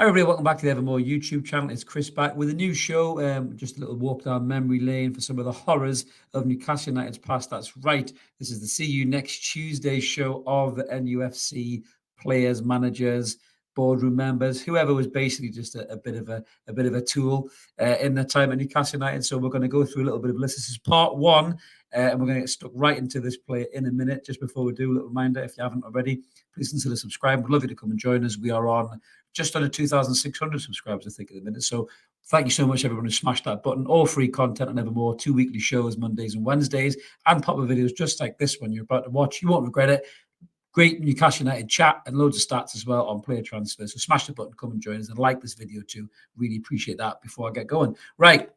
Everybody, welcome back to the Evermore YouTube channel. It's Chris back with a new show. Just a little walk down memory lane for some of the horrors of Newcastle United's past. That's right. This is the See You Next Tuesday show of the NUFC players, managers, boardroom members, whoever was basically just a bit of a tool in their time at Newcastle United. So we're going to go through a little bit of this. This is part one, and we're going to get stuck right into this player in a minute. Just before we do, a little reminder: if you haven't already, please consider subscribing. We'd love you to come and join us. We are on just under 2,600 subscribers, I think, at the minute. So thank you so much, everyone who smashed that button. All free content on Evermore, 2 weekly shows, Mondays and Wednesdays, and pop-up videos just like this one you're about to watch. You won't regret it. Great Newcastle United chat and loads of stats as well on player transfers. So smash the button, come and join us, and like this video too. Really appreciate that before I get going. Right,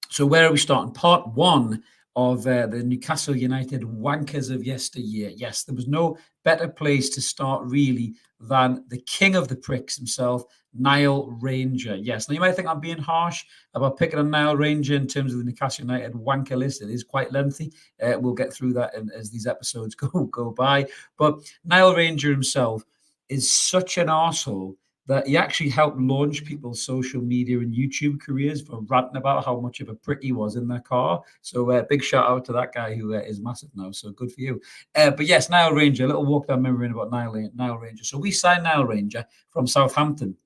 so where are we starting? Part one of the Newcastle United wankers of yesteryear. Yes, there was no better place to start really than the king of the pricks himself, Nile Ranger. Yes, now you might think I'm being harsh about picking on Nile Ranger in terms of the Newcastle United wanker list. It is quite lengthy. We'll get through that as these episodes go by. But Nile Ranger himself is such an arsehole that he actually helped launch people's social media and YouTube careers for ranting about how much of a prick he was in their car. So big shout out to that guy who is massive now. So good for you. But yes, Nile Ranger, a little walk down memory lane about Nile Ranger. So we signed Nile Ranger from Southampton.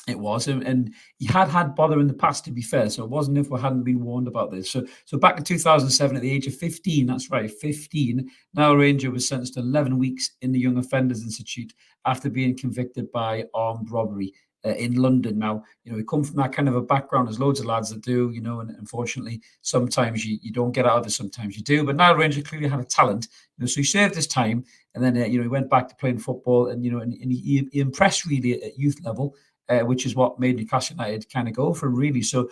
It was, and he had bother in the past, to be fair. So it wasn't if we hadn't been warned about this. So back in 2007, at the age of 15, that's right, 15, Nile Ranger was sentenced to 11 weeks in the Young Offenders Institute after being convicted by armed robbery in London. Now, we come from that kind of a background. There's loads of lads that do, and unfortunately, sometimes you don't get out of it, sometimes you do. But Nile Ranger clearly had a talent, so he served his time, and then he went back to playing football, and and he impressed really at youth level. Which is what made Newcastle United kind of go for him, really. So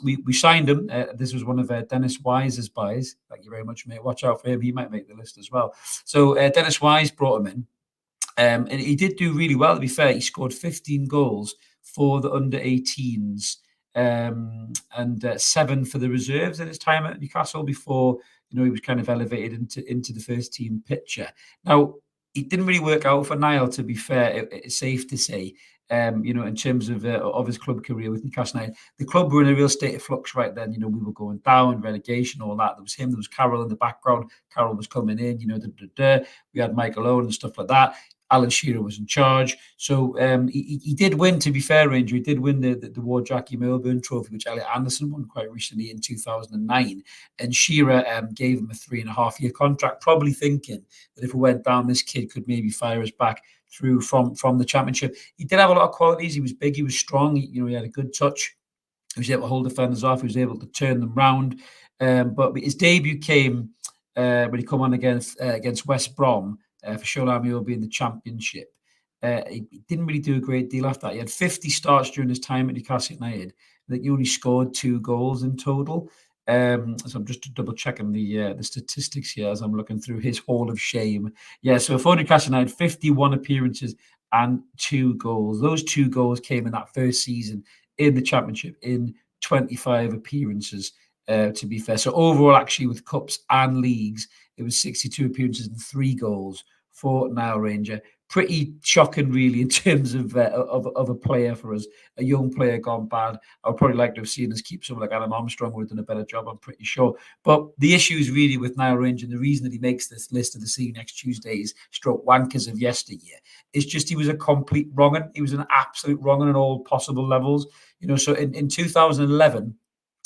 we signed him. This was one of Dennis Wise's buys. Thank you very much, mate. Watch out for him. He might make the list as well. So Dennis Wise brought him in. And he did do really well, to be fair. He scored 15 goals for the under-18s and 7 for the reserves at his time at Newcastle before he was kind of elevated into the first team picture. Now, it didn't really work out for Nile, to be fair. It's safe to say. In terms of his club career with Newcastle United, the club were in a real state of flux right then. We were going down, relegation, all that. There was him, there was Carroll in the background. Carroll was coming in, we had Michael Owen and stuff like that. Alan Shearer was in charge. So he did win, to be fair, Ranger. He did win the Ward Jackie Milburn Trophy, which Elliot Anderson won quite recently in 2009. And Shearer gave him a 3.5-year contract, probably thinking that if we went down, this kid could maybe fire us back through from the Championship. He did have a lot of qualities. He was big, he was strong, he had a good touch. He was able to hold defenders off, he was able to turn them round. But his debut came when he come on against West Brom for Shola Ameobi in the Championship. He didn't really do a great deal after that. He had 50 starts during his time at Newcastle United. I think he only scored 2 goals in total. So I'm just double checking the statistics here as I'm looking through his Hall of Shame. Yeah, so for Newcastle United, 51 appearances and 2 goals. Those 2 goals came in that first season in the Championship in 25 appearances, to be fair. So overall, actually, with cups and leagues, it was 62 appearances and 3 goals for Nile Ranger. Pretty shocking, really, in terms of a player for us, a young player gone bad. I would probably like to have seen us keep someone like Adam Armstrong, would have done a better job, I'm pretty sure. But the issue is really with Nile Ranger, and the reason that he makes this list of the See You Next Tuesdays stroke wankers of yesteryear is just he was a complete wrong'un. He was an absolute wrong'un on all possible levels. So in 2011,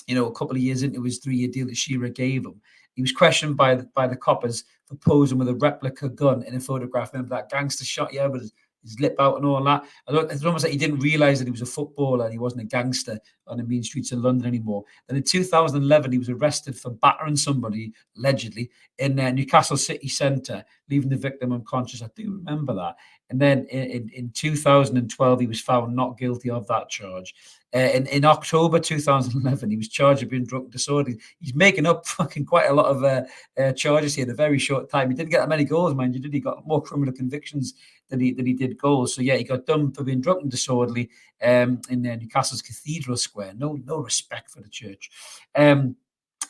a couple of years into his 3-year deal that Shearer gave him, he was questioned by the coppers for posing with a replica gun in a photograph. Remember that gangster shot, yeah, with his lip out and all that. It's almost like he didn't realise that he was a footballer and he wasn't a gangster on the mean streets of London anymore. Then in 2011, he was arrested for battering somebody, allegedly, in Newcastle city centre, leaving the victim unconscious. I do remember that. And then in 2012, he was found not guilty of that charge. In October 2011, he was charged with being drunk and disorderly. He's making up fucking quite a lot of charges here in a very short time. He didn't get that many goals, mind you, did he? Got more criminal convictions than he did goals. So yeah, he got done for being drunk and disorderly in Newcastle's Cathedral Square. No respect for the church. And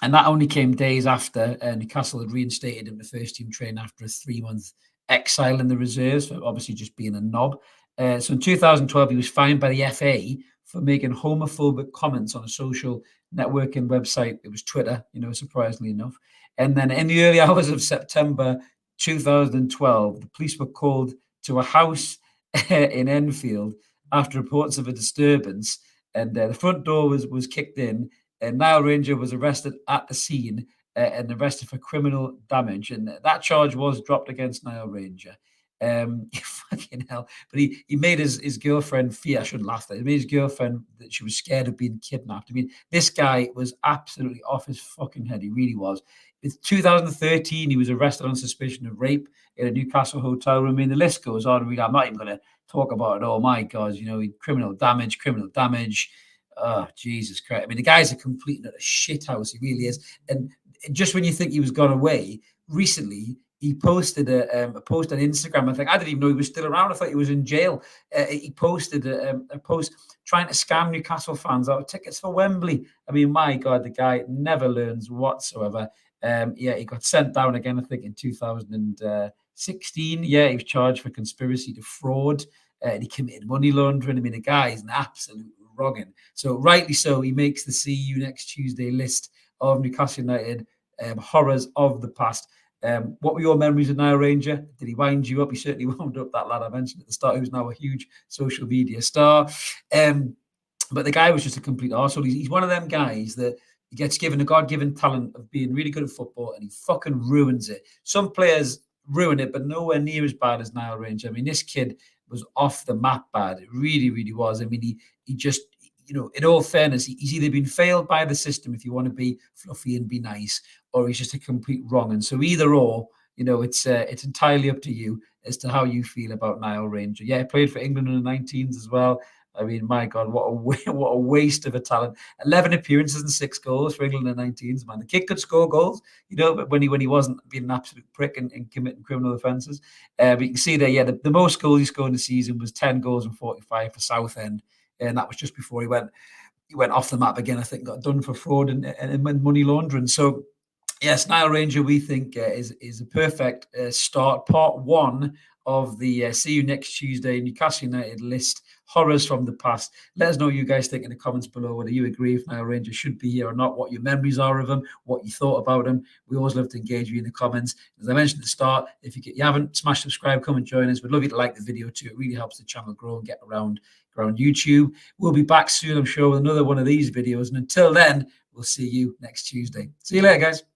that only came days after Newcastle had reinstated him to first team training after a 3-month exile in the reserves for obviously just being a knob. So in 2012, he was fined by the FA for making homophobic comments on a social networking website. It was Twitter, surprisingly enough. And then in the early hours of September 2012, the police were called to a house in Enfield after reports of a disturbance, and the front door was kicked in. And Nile Ranger was arrested at the scene and arrested for criminal damage, and that charge was dropped against Nile Ranger. Fucking hell! But he made his girlfriend fear. I shouldn't laugh at it. He made his girlfriend that she was scared of being kidnapped. I mean, this guy was absolutely off his fucking head. He really was. In 2013, he was arrested on suspicion of rape in a Newcastle hotel room. I mean, the list goes on. Really, I'm not even going to talk about it. Oh my God, criminal damage. Oh, Jesus Christ. I mean, the guy's a complete shit house. He really is. And just when you think he was gone away, recently he posted a post on Instagram. I didn't even know he was still around. I thought he was in jail. He posted a post trying to scam Newcastle fans out of tickets for Wembley. I mean, my God, the guy never learns whatsoever. He got sent down again, I think, in 2016. Yeah, he was charged for conspiracy to fraud. And he committed money laundering. I mean, the guy is an absolute wronging. So rightly so, he makes the See You Next Tuesday list of Newcastle United horrors of the past. What were your memories of Nile Ranger? Did he wind you up? He certainly wound up that lad I mentioned at the start, who's now a huge social media star. But the guy was just a complete arsehole. He's one of them guys that he gets given a God-given talent of being really good at football, and he fucking ruins it. Some players ruin it, but nowhere near as bad as Nile Ranger. I mean, this kid was off the map bad. It really, really was. I mean, he just, in all fairness, he's either been failed by the system if you want to be fluffy and be nice, or he's just a complete wrong. And so either or, it's entirely up to you as to how you feel about Nile Ranger. Yeah, he played for England in the 19s as well. I mean, my God, what a waste of a talent. 11 appearances and 6 goals for England in the 19s, man. The kid could score goals, but when he wasn't being an absolute prick and committing criminal offences. But you can see there, yeah, the most goals he scored in the season was 10 goals and 45 for Southend. And that was just before he went off the map again. I think got done for fraud and money laundering. So, yes, Nile Ranger, we think is a perfect start. Part 1 of the See You Next Tuesday Newcastle United list, horrors from the past. Let us know what you guys think in the comments below, whether you agree if Nile Ranger should be here or not, what your memories are of him, what you thought about him. We always love to engage you in the comments. As I mentioned at the start, if you haven't, smash subscribe, come and join us. We'd love you to like the video too. It really helps the channel grow and get around YouTube. We'll be back soon, I'm sure, with another one of these videos. And until then, we'll see you next Tuesday. See you later, guys.